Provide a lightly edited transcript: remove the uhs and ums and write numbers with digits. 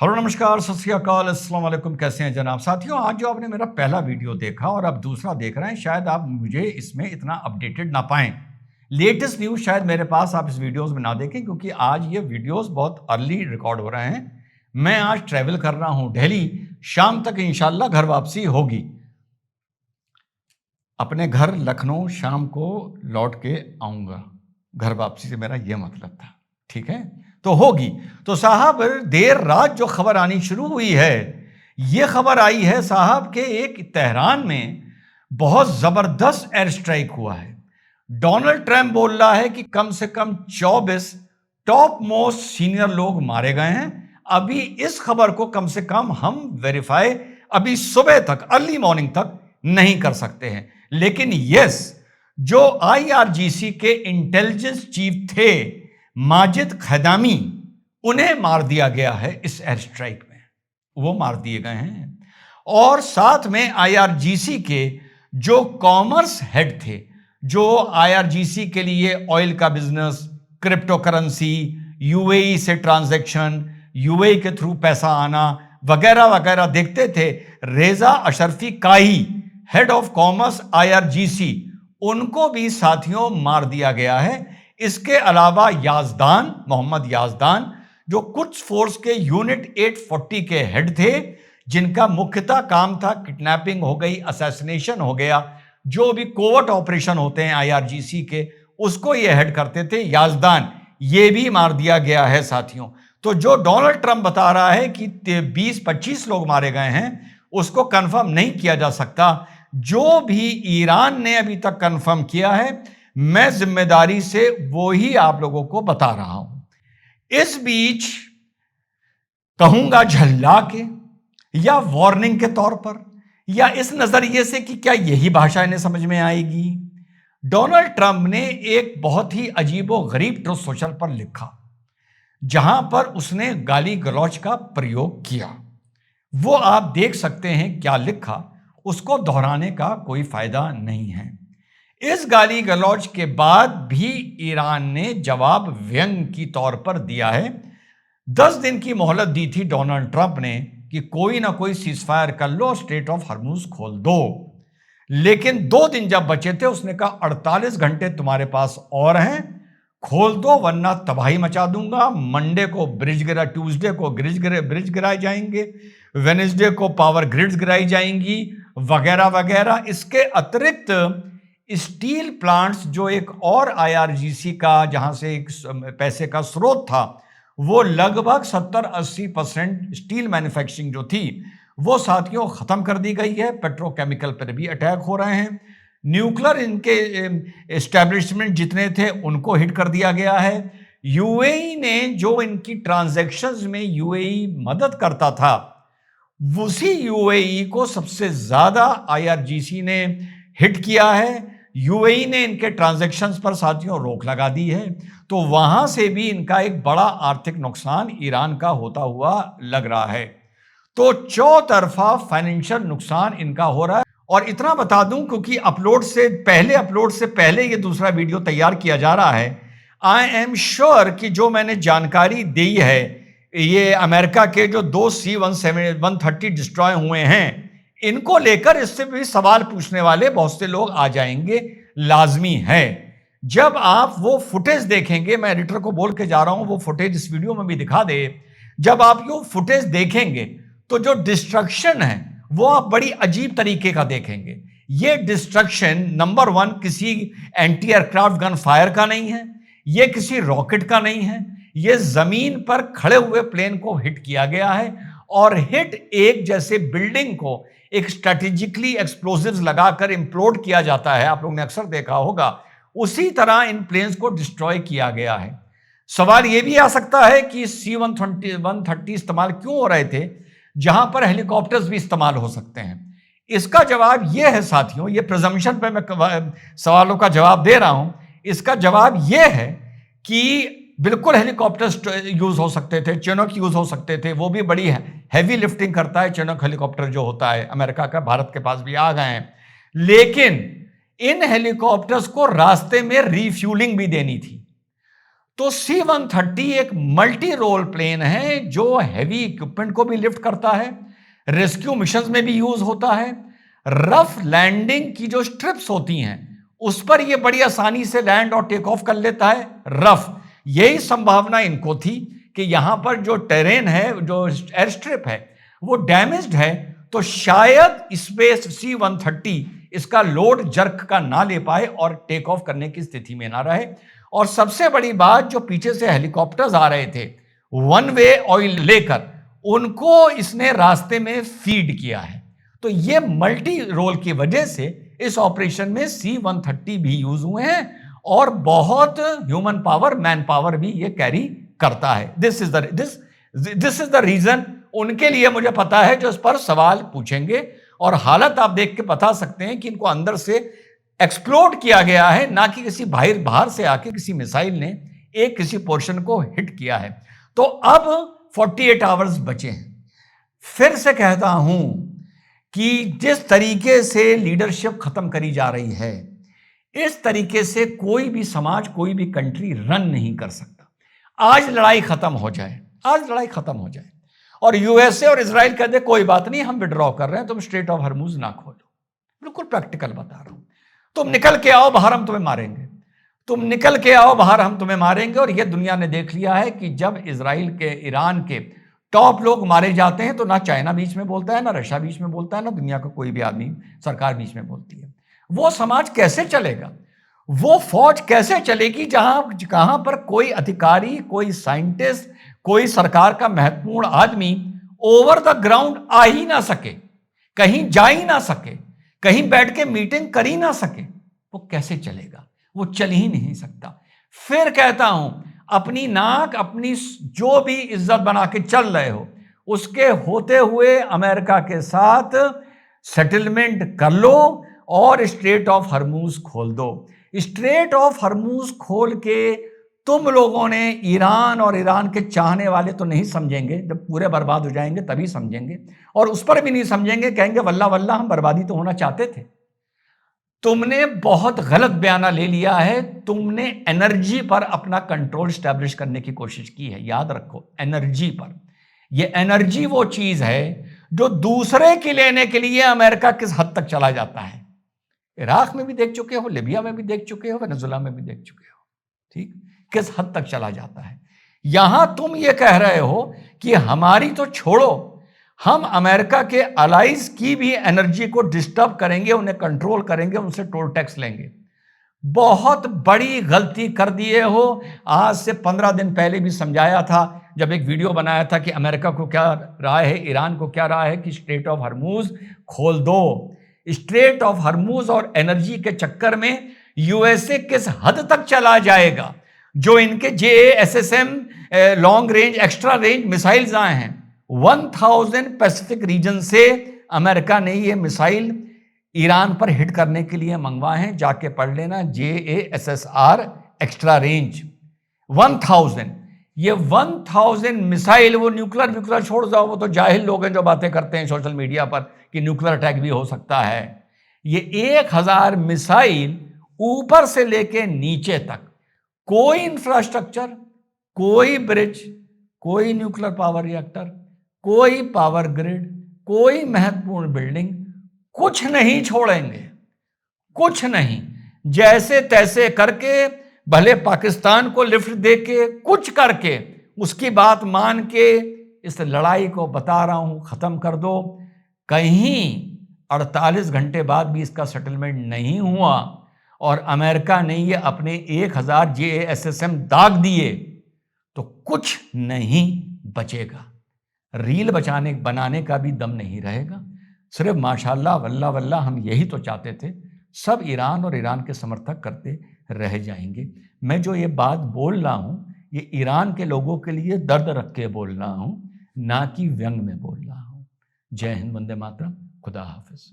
Hello नमस्कार सत श्री अकाल अस्सलाम वालेकुम। कैसे हैं जनाब साथियों। आज जो आपने मेरा पहला वीडियो देखा और अब दूसरा देख रहे हैं, शायद आप मुझे इसमें इतना अपडेटेड ना पाएं। लेटेस्ट न्यूज़ शायद मेरे पास आप इस वीडियोस में ना देखें, क्योंकि आज ये वीडियोस बहुत अर्ली रिकॉर्ड हो रहे हैं। मैं आज ट्रैवल कर रहा हूं दिल्ली, शाम तक इंशाल्लाह घर वापसी होगी। अपने घर लखनऊ शाम को लौट के आऊंगा। घर वापसी से मेरा यह मतलब था, ठीक है, तो होगी। तो साहब देर रात जो खबर आनी शुरू हुई है, यह खबर आई है साहब के एक तेहरान में बहुत जबरदस्त एयर स्ट्राइक हुआ है। डोनाल्ड ट्रंप बोल रहा है कि कम से कम 24 टॉप मोस्ट सीनियर लोग मारे गए हैं। अभी इस खबर को कम से कम हम वेरीफाई अभी सुबह तक, अर्ली मॉर्निंग तक नहीं कर सकते हैं। लेकिन यस, जो आईआरजीसी के इंटेलिजेंस चीफ थे माजिद खैदामी, उन्हें मार दिया गया है इस एयर स्ट्राइक में। वो मार दिए गए हैं। और साथ में आईआरजीसी के जो कॉमर्स हेड थे, जो आईआरजीसी के लिए ऑयल का बिजनेस, क्रिप्टो करेंसी, यूएई से ट्रांजैक्शन, यूएई के थ्रू पैसा आना वगैरह वगैरह देखते थे, रेजा अशरफी काई, हेड ऑफ कॉमर्स आईआरजीसी, उनको भी साथियों मार दिया गया है। इसके अलावा याजदान, मोहम्मद याजदान, जो कुछ फोर्स के यूनिट 840 के हेड थे, जिनका मुख्यतः काम था किडनैपिंग हो गई, असैसिनेशन हो गया, जो भी कोवर्ट ऑपरेशन होते हैं आईआरजीसी के, उसको ये हेड करते थे याजदान, ये भी मार दिया गया है साथियों। तो जो डोनाल्ड ट्रंप बता रहा है कि 20-25 लोग मारे गए हैं, उसको कंफर्म नहीं किया जा सकता। जो भी ईरान ने अभी तक कंफर्म किया है, मैं जिम्मेदारी से वो ही आप लोगों को बता रहा हूं। इस बीच कहूंगा झल्ला के, या वार्निंग के तौर पर, या इस नजरिए से कि क्या यही भाषा इन्हें समझ में आएगी, डोनाल्ड ट्रंप ने एक बहुत ही अजीबो गरीब ट्रुथ सोशल पर लिखा, जहां पर उसने गाली गलौज का प्रयोग किया। वो आप देख सकते हैं क्या लिखा, उसको दोहराने का कोई फायदा नहीं है। इस गाली गलौज के बाद भी ईरान ने जवाब व्यंग की तौर पर दिया है। 10 दिन की मोहलत दी थी डोनाल्ड ट्रंप ने कि कोई ना कोई सीजफायर कर लो, स्ट्रेट ऑफ हॉर्मुज खोल दो। लेकिन 2 दिन जब बचे थे, उसने कहा 48 घंटे तुम्हारे पास और हैं, खोल दो वरना तबाही मचा दूंगा। मंडे को ब्रिज गिरा, ट्यूसडे को ब्रिज गिराए जाएंगे, वेनेसडे को पावर ग्रिड्स गिराई जाएंगी वगैरह वगैरह। इसके अतिरिक्त स्टील प्लांट्स, जो एक और आईआरजीसी का जहां से एक पैसे का स्रोत था, वो लगभग 70-80% स्टील मैन्युफैक्चरिंग जो थी वो साथियों खत्म कर दी गई है। पेट्रोकेमिकल पर भी अटैक हो रहे हैं। न्यूक्लियर इनके एस्टैब्लिशमेंट जितने थे उनको हिट कर दिया गया है। यूएई ने, जो इनकी ट्रांजैक्शंस में यूएई मदद करता था, उसी यूएई को सबसे ज्यादा आईआरजीसी ने हिट किया है। यूएई ने इनके ट्रांजैक्शंस पर साथियों रोक लगा दी है। तो वहां से भी इनका एक बड़ा आर्थिक नुकसान ईरान का होता हुआ लग रहा है। तो चौतरफा फाइनेंशियल नुकसान इनका हो रहा है। और इतना बता दूं, क्योंकि अपलोड से पहले ये दूसरा वीडियो तैयार किया जा रहा है, आई एम श्योर कि जो मैंने जानकारी दी है, ये अमेरिका के जो 2 C-130 डिस्ट्रॉय हुए हैं, इनको लेकर इससे भी सवाल पूछने वाले बहुत से लोग आ जाएंगे, लाजमी है। जब आप वो फुटेज देखेंगे, मैं एडिटर को बोल के जा रहा हूं वो फुटेज इस वीडियो में भी दिखा दे। जब आप ये फुटेज देखेंगे तो जो डिस्ट्रक्शन है वो आप बड़ी अजीब तरीके का देखेंगे। ये डिस्ट्रक्शन नंबर 1 किसी एंटी एयरक्राफ्ट गन फायर का नहीं है, ये किसी रॉकेट का नहीं है, ये जमीन पर खड़े हुए प्लेन को हिट किया गया है। और हिट एक जैसे बिल्डिंग को एक स्ट्रेटेजिकली एक्सप्लोजिव्स लगाकर इंप्लोड किया जाता है, आप लोगों ने अक्सर देखा होगा, उसी तरह इन प्लेन्स को डिस्ट्रॉय किया गया है। सवाल यह भी आ सकता है कि C-130 इस्तेमाल क्यों हो रहे थे जहां पर हेलीकॉप्टर्स भी इस्तेमाल हो सकते हैं। इसका जवाब यह है साथियों, यह प्रिजम्पशन पे मैं सवालों का जवाब दे रहा हूं, इसका जवाब यह है कि बिल्कुल हेलीकॉप्टर्स यूज हो सकते थे, चिनूक यूज हो सकते थे। वो भी बड़ी हैवी लिफ्टिंग करता है चिनूक हेलीकॉप्टर जो होता है अमेरिका का, भारत के पास भी आ गए हैं। लेकिन इन हेलीकॉप्टर्स को रास्ते में रिफ्यूलिंग भी देनी थी। तो C-130 एक मल्टी रोल प्लेन है जो हैवी इक्विपमेंट को भी लिफ्ट करता है, रेस्क्यू मिशंस में भी यूज होता है, रफ लैंडिंग की जो स्ट्रिप्स होती हैं उस पर यह बड़ी आसानी से लैंड और टेक ऑफ कर लेता है। रफ, यही संभावना इनको थी कि यहां पर जो टेरेन है, जो एयर स्ट्रिप है, वो डैमेज्ड है, तो शायद स्पेस C-130 इसका लोड जर्क का ना ले पाए और टेक ऑफ करने की स्थिति में ना रहे। और सबसे बड़ी बात, जो पीछे से हेलीकॉप्टर्स आ रहे थे वन वे ऑयल लेकर, उनको इसने रास्ते में फीड किया है। तो ये मल्टी रोल की वजह से इस ऑपरेशन में C-130 भी यूज हुए हैं और बहुत ह्यूमन पावर, मैन पावर भी ये कैरी करता है। दिस इज द रीजन उनके लिए मुझे पता है जो इस पर सवाल पूछेंगे, और हालत आप देख के बता सकते हैं कि इनको अंदर से एक्सप्लोड किया गया है, ना कि किसी बाहर से आके किसी मिसाइल ने एक किसी पोर्शन को हिट किया है। तो अब 48 आवर्स बचे हैं। फिर से कहता हूं कि जिस तरीके से लीडरशिप खत्म करी जा रही है, इस तरीके से कोई भी समाज, कोई भी कंट्री रन नहीं कर सकता। आज लड़ाई खत्म हो जाए, आज लड़ाई खत्म हो जाए और यूएसए और इजराइल कह दे कोई बात नहीं, हम विड्रॉ कर रहे हैं, तुम स्ट्रेट ऑफ हरमुज ना खोलो। बिल्कुल प्रैक्टिकल बता रहा हूं। तुम निकल के आओ बाहर, हम तुम्हें मारेंगे। तुम निकल के आओ बाहर, हम तुम्हें मारेंगे। और यह दुनिया ने देख लिया है कि जब इजराइल के, ईरान के टॉप लोग मारे जाते हैं तो ना चाइना बीच में बोलता है, ना रशिया बीच में बोलता है, ना दुनिया का कोई भी आदमी, सरकार बीच में बोलती है। वो समाज कैसे चलेगा? वो फौज कैसे चलेगी जहां पर कोई अधिकारी, कोई साइंटिस्ट, कोई सरकार का महत्वपूर्ण आदमी ओवर द ग्राउंड आ ही ना सके, कहीं जा ही ना सके, कहीं बैठ के मीटिंग कर ही ना सके? वो कैसे चलेगा? वो चल ही नहीं सकता। फिर कहता हूं, अपनी नाक, अपनी जो भी इज्जत बना के चल रहे हो, उसके होते हुए अमेरिका के साथ सेटलमेंट कर लो और स्ट्रेट ऑफ हरमुज खोल दो। स्ट्रेट ऑफ हरमुज खोल के तुम लोगों ने, ईरान और ईरान के चाहने वाले तो नहीं समझेंगे, जब पूरे बर्बाद हो जाएंगे तभी समझेंगे, और उस पर भी नहीं समझेंगे, कहेंगे वल्ला वल्ला हम बर्बादी तो होना चाहते थे। तुमने बहुत गलत बयाना ले लिया है। तुमने एनर्जी पर अपना कंट्रोल स्टैब्लिश करने की कोशिश की है। याद रखो, एनर्जी पर। यह एनर्जी वो चीज है जो दूसरे की लेने के लिए अमेरिका किस हद तक चला जाता है। इराक में भी देख चुके हो, लिबिया में भी देख चुके हो, वेनेजुला में भी देख चुके हो। ठीक, किस हद तक चला जाता है। यहां तुम ये कह रहे हो कि हमारी तो छोड़ो, हम अमेरिका के अलाइज की भी एनर्जी को डिस्टर्ब करेंगे, उन्हें कंट्रोल करेंगे, उनसे टोल टैक्स लेंगे। बहुत बड़ी गलती कर दिए हो। आज से 15 दिन पहले भी समझाया था, जब एक वीडियो बनाया था कि अमेरिका को क्या राय है, ईरान को क्या राय है कि स्ट्रेट ऑफ हरमुज खोल दो। स्ट्रेट ऑफ हरमुज और एनर्जी के चक्कर में यूएसए किस हद तक चला जाएगा। जो इनके JASSM long range, extra range missiles आए हैं, 1000 पैसिफिक रीजन से अमेरिका ने ये मिसाइल ईरान पर हिट करने के लिए मंगवाए हैं। जाके पढ़ लेना, JASSR एक्स्ट्रा रेंज 1000। ये 1000 मिसाइल, वो न्यूक्लियर छोड़ जाओ, वो तो जाहिल लोग हैं जो बातें करते हैं सोशल मीडिया पर कि न्यूक्लियर अटैक भी हो सकता है। ये 1000 मिसाइल ऊपर से लेके नीचे तक, कोई इंफ्रास्ट्रक्चर, कोई ब्रिज, कोई न्यूक्लियर पावर रिएक्टर, कोई पावर ग्रिड, कोई महत्वपूर्ण बिल्डिंग, कुछ नहीं छोड़ेंगे, कुछ नहीं। जैसे तैसे करके, भले पाकिस्तान को लिफ्ट देके, कुछ करके, उसकी बात मान के इस लड़ाई को, बता रहा हूं, खत्म कर दो। कहीं 48 घंटे बाद भी इसका सेटलमेंट नहीं हुआ और अमेरिका ने ये अपने 1000 JASSM दाग दिए, तो कुछ नहीं बचेगा। रील बनाने का भी दम नहीं रहेगा। सिर्फ माशाल्लाह, वल्ला वल्ला, हम यही तो चाहते थे। सब ईरान और ईरान के समर्थक करते रह जाएंगे। मैं जो ये बात बोल रहा हूं, ये ईरान के लोगों के लिए दर्द रख के बोल रहा हूं, ना कि व्यंग में बोल रहा हूं। जय हिंद, वंदे मातरम, खुदा हाफिज।